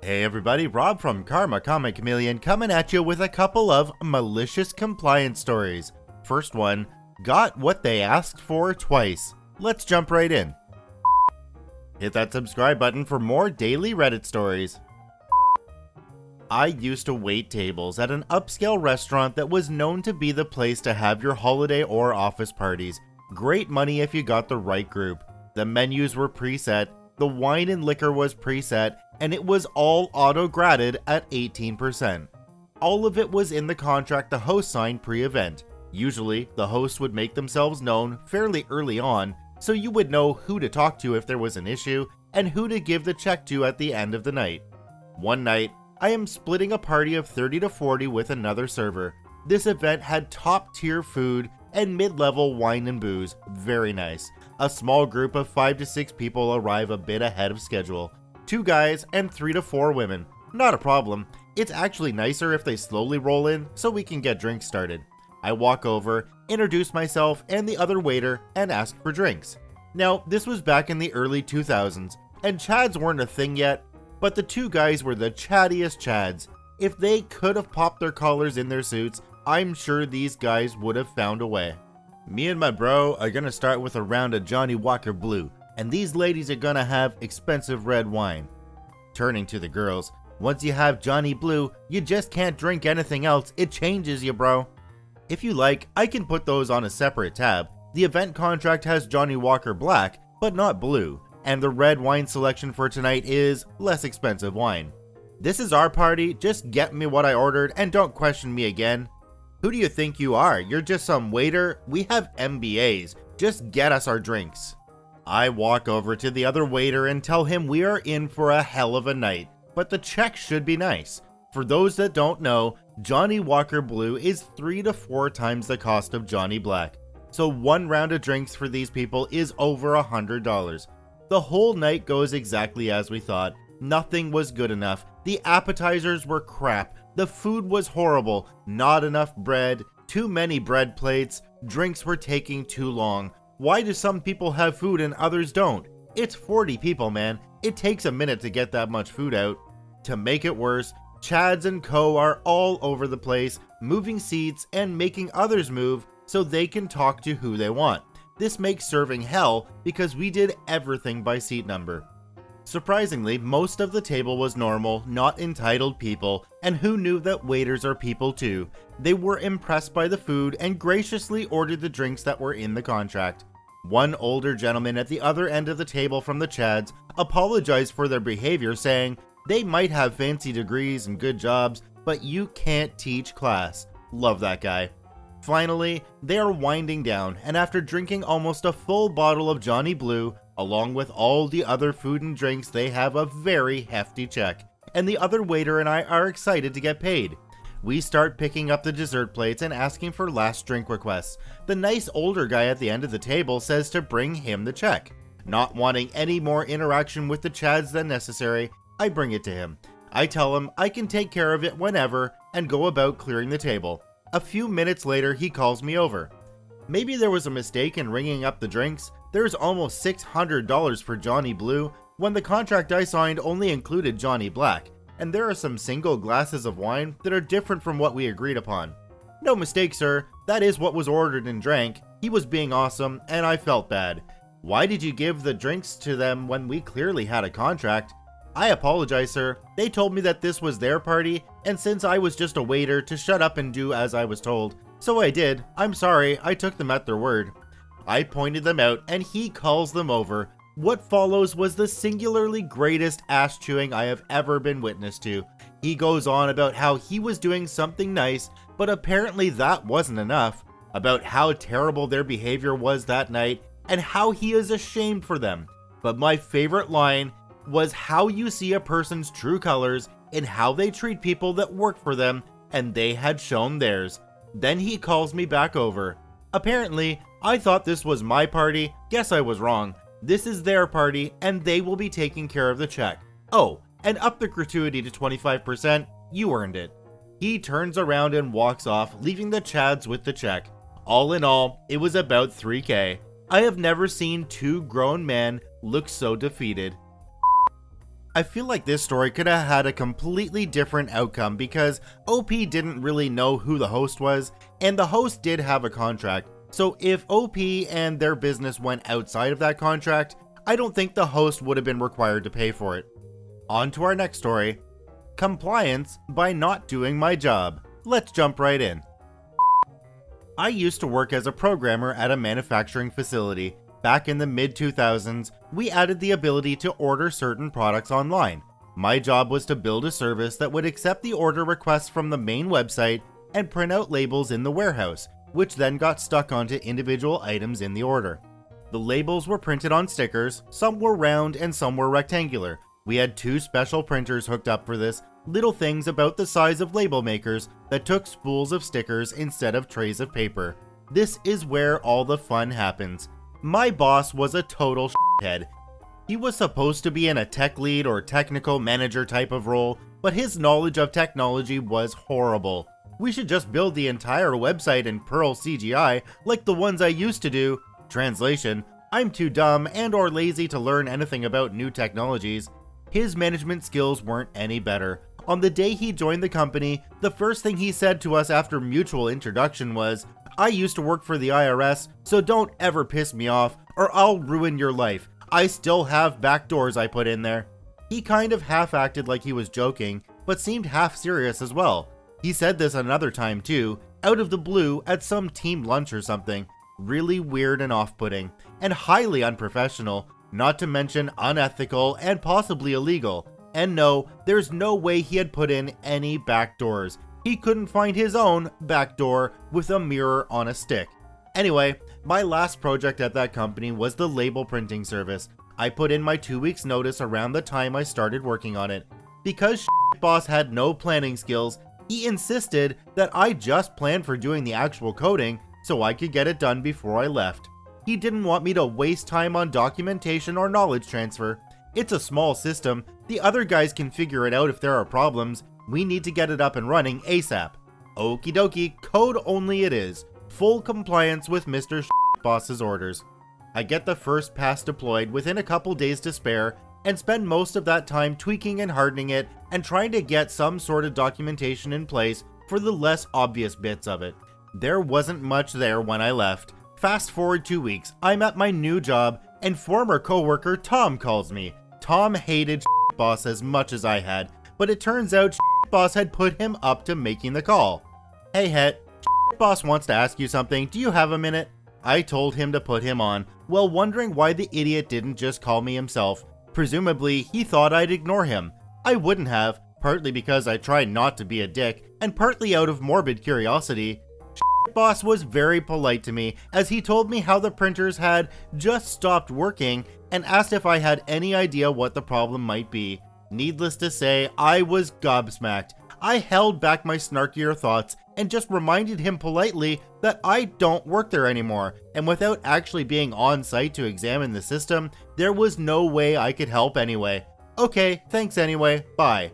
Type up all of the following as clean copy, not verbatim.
Hey everybody, Rob from Karma Comic Chameleon coming at you with a couple of malicious compliance stories. First one, got what they asked for twice. Let's jump right in. Hit that subscribe button for more daily Reddit stories. I used to wait tables at an upscale restaurant that was known to be the place to have your holiday or office parties. Great money if you got the right group. The menus were preset, the wine and liquor was preset, and it was all auto-graded at 18%. All of it was in the contract the host signed pre-event. Usually, the host would make themselves known fairly early on, so you would know who to talk to if there was an issue, and who to give the check to at the end of the night. One night, I am splitting a party of 30 to 40 with another server. This event had top-tier food and mid-level wine and booze. Very nice. A small group of 5 to 6 people arrive a bit ahead of schedule. 2 guys and 3 to 4 women. Not a problem. It's actually nicer if they slowly roll in so we can get drinks started. I walk over, introduce myself and the other waiter, and ask for drinks. Now, this was back in the early 2000s, and chads weren't a thing yet, but the 2 guys were the chattiest chads. If they could have popped their collars in their suits, I'm sure these guys would have found a way. Me and my bro are gonna start with a round of Johnny Walker Blue, and these ladies are gonna have expensive red wine. Turning to the girls, once you have Johnny Blue, you just can't drink anything else, it changes you, bro. If you like, I can put those on a separate tab. The event contract has Johnny Walker Black, but not Blue, and the red wine selection for tonight is less expensive wine. This is our party, just get me what I ordered and don't question me again. Who do you think you are? You're just some waiter? We have MBAs, just get us our drinks. I walk over to the other waiter and tell him we are in for a hell of a night, but the check should be nice. For those that don't know, Johnny Walker Blue is 3 to 4 times the cost of Johnny Black, so one round of drinks for these people is over $100. The whole night goes exactly as we thought. Nothing was good enough. The appetizers were crap. The food was horrible. Not enough bread. Too many bread plates. Drinks were taking too long. Why do some people have food and others don't? It's 40 people, man. It takes a minute to get that much food out. To make it worse, chads and co are all over the place, moving seats and making others move so they can talk to who they want. This makes serving hell because we did everything by seat number. Surprisingly, most of the table was normal, not entitled people, and who knew that waiters are people too. They were impressed by the food and graciously ordered the drinks that were in the contract. One older gentleman at the other end of the table from the chads apologized for their behavior, saying they might have fancy degrees and good jobs, but you can't teach class. Love that guy. Finally, they are winding down, and after drinking almost a full bottle of Johnny Blue, along with all the other food and drinks, they have a very hefty check, and the other waiter and I are excited to get paid. We start picking up the dessert plates and asking for last drink requests. The nice older guy at the end of the table says to bring him the check. Not wanting any more interaction with the chads than necessary, I bring it to him. I tell him I can take care of it whenever and go about clearing the table. A few minutes later, he calls me over. Maybe there was a mistake in ringing up the drinks. There's almost $600 for Johnny Blue when the contract I signed only included Johnny Black, and there are some single glasses of wine that are different from what we agreed upon. No mistake, sir. That is what was ordered and drank. He was being awesome, and I felt bad. Why did you give the drinks to them when we clearly had a contract? I apologize, sir. They told me that this was their party, and since I was just a waiter, to shut up and do as I was told. So I did. I'm sorry, I took them at their word. I pointed them out, and he calls them over. What follows was the singularly greatest ass chewing I have ever been witness to. He goes on about how he was doing something nice, but apparently that wasn't enough. About how terrible their behavior was that night, and how he is ashamed for them. But my favorite line was how you see a person's true colors in how they treat people that work for them, and they had shown theirs. Then he calls me back over. Apparently, I thought this was my party. Guess I was wrong. This is their party, and they will be taking care of the check. Oh, and up the gratuity to 25%. You earned it. He turns around and walks off, leaving the chads with the check. All in all, it was about $3K. I have never seen 2 grown men look so defeated. I feel like this story could have had a completely different outcome because OP didn't really know who the host was, and the host did have a contract. So if OP and their business went outside of that contract, I don't think the host would have been required to pay for it. On to our next story. Compliance by not doing my job. Let's jump right in. I used to work as a programmer at a manufacturing facility. Back in the mid-2000s, we added the ability to order certain products online. My job was to build a service that would accept the order requests from the main website and print out labels in the warehouse, which then got stuck onto individual items in the order. The labels were printed on stickers, some were round and some were rectangular. We had 2 special printers hooked up for this, little things about the size of label makers that took spools of stickers instead of trays of paper. This is where all the fun happens. My boss was a total shithead. He was supposed to be in a tech lead or technical manager type of role, but his knowledge of technology was horrible. We should just build the entire website in Perl CGI like the ones I used to do. Translation: I'm too dumb and or lazy to learn anything about new technologies. His management skills weren't any better. On the day he joined the company, the first thing he said to us after mutual introduction was, "I used to work for the IRS, so don't ever piss me off or I'll ruin your life. I still have back doors I put in there." He kind of half acted like he was joking, but seemed half serious as well. He said this another time too, out of the blue at some team lunch or something. Really weird and off-putting, and highly unprofessional, not to mention unethical and possibly illegal. And no, there's no way he had put in any back doors. He couldn't find his own back door with a mirror on a stick. Anyway, my last project at that company was the label printing service. I put in my 2 weeks notice around the time I started working on it. Because boss had no planning skills, he insisted that I just plan for doing the actual coding so I could get it done before I left. He didn't want me to waste time on documentation or knowledge transfer. It's a small system, the other guys can figure it out if there are problems. We need to get it up and running ASAP. Okie dokie, code only it is. Full compliance with Mr. Boss's orders. I get the first pass deployed within a couple days to spare and spend most of that time tweaking and hardening it and trying to get some sort of documentation in place for the less obvious bits of it. There wasn't much there when I left. Fast forward 2 weeks, I'm at my new job and former coworker Tom calls me. Tom hated Boss as much as I had, but it turns out Boss had put him up to making the call. "Hey Het, Boss wants to ask you something, do you have a minute?" I told him to put him on, well wondering why the idiot didn't just call me himself. Presumably, he thought I'd ignore him. I wouldn't have, partly because I tried not to be a dick, and partly out of morbid curiosity. Boss was very polite to me as he told me how the printers had just stopped working and asked if I had any idea what the problem might be. Needless to say, I was gobsmacked. I held back my snarkier thoughts and just reminded him politely that I don't work there anymore, and without actually being on site to examine the system, there was no way I could help anyway. "Okay, thanks anyway, bye."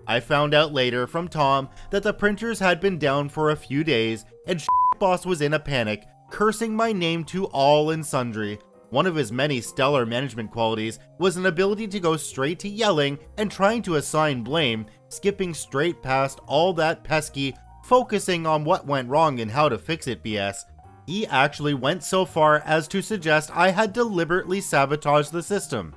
I found out later from Tom that the printers had been down for a few days and Boss was in a panic, cursing my name to all and sundry. One of his many stellar management qualities was an ability to go straight to yelling and trying to assign blame, skipping straight past all that pesky, focusing on what went wrong and how to fix it BS. He actually went so far as to suggest I had deliberately sabotaged the system.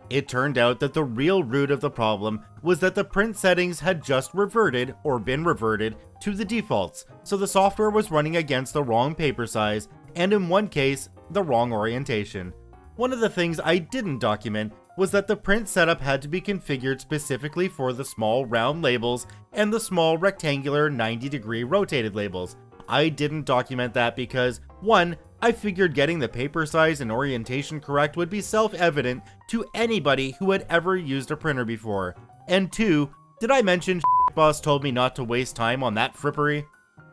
It turned out that the real root of the problem was that the print settings had just reverted or been reverted to the defaults, so the software was running against the wrong paper size and in one case, the wrong orientation. One of the things I didn't document was that the print setup had to be configured specifically for the small round labels and the small rectangular 90-degree rotated labels. I didn't document that because 1. I figured getting the paper size and orientation correct would be self-evident to anybody who had ever used a printer before. And 2, did I mention Boss told me not to waste time on that frippery?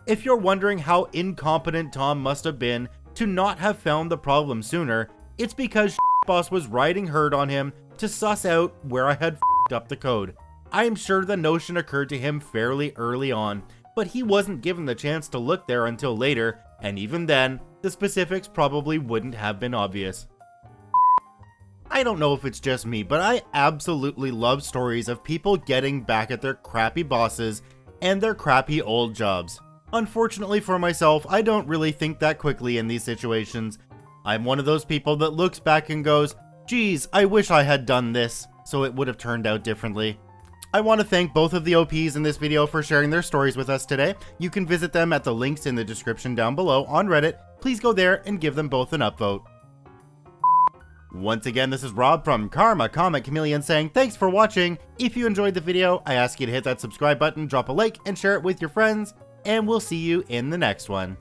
If you're wondering how incompetent Tom must have been to not have found the problem sooner, it's because Boss was riding herd on him to suss out where I had up the code. I am sure the notion occurred to him fairly early on, but he wasn't given the chance to look there until later, and even then, the specifics probably wouldn't have been obvious. I don't know if it's just me, but I absolutely love stories of people getting back at their crappy bosses and their crappy old jobs. Unfortunately for myself, I don't really think that quickly in these situations. I'm one of those people that looks back and goes, geez, I wish I had done this, so it would have turned out differently. I want to thank both of the OPs in this video for sharing their stories with us today. You can visit them at the links in the description down below on Reddit. Please go there and give them both an upvote. Once again, this is Rob from Karma Comic Chameleon saying thanks for watching. If you enjoyed the video, I ask you to hit that subscribe button, drop a like, and share it with your friends, and we'll see you in the next one.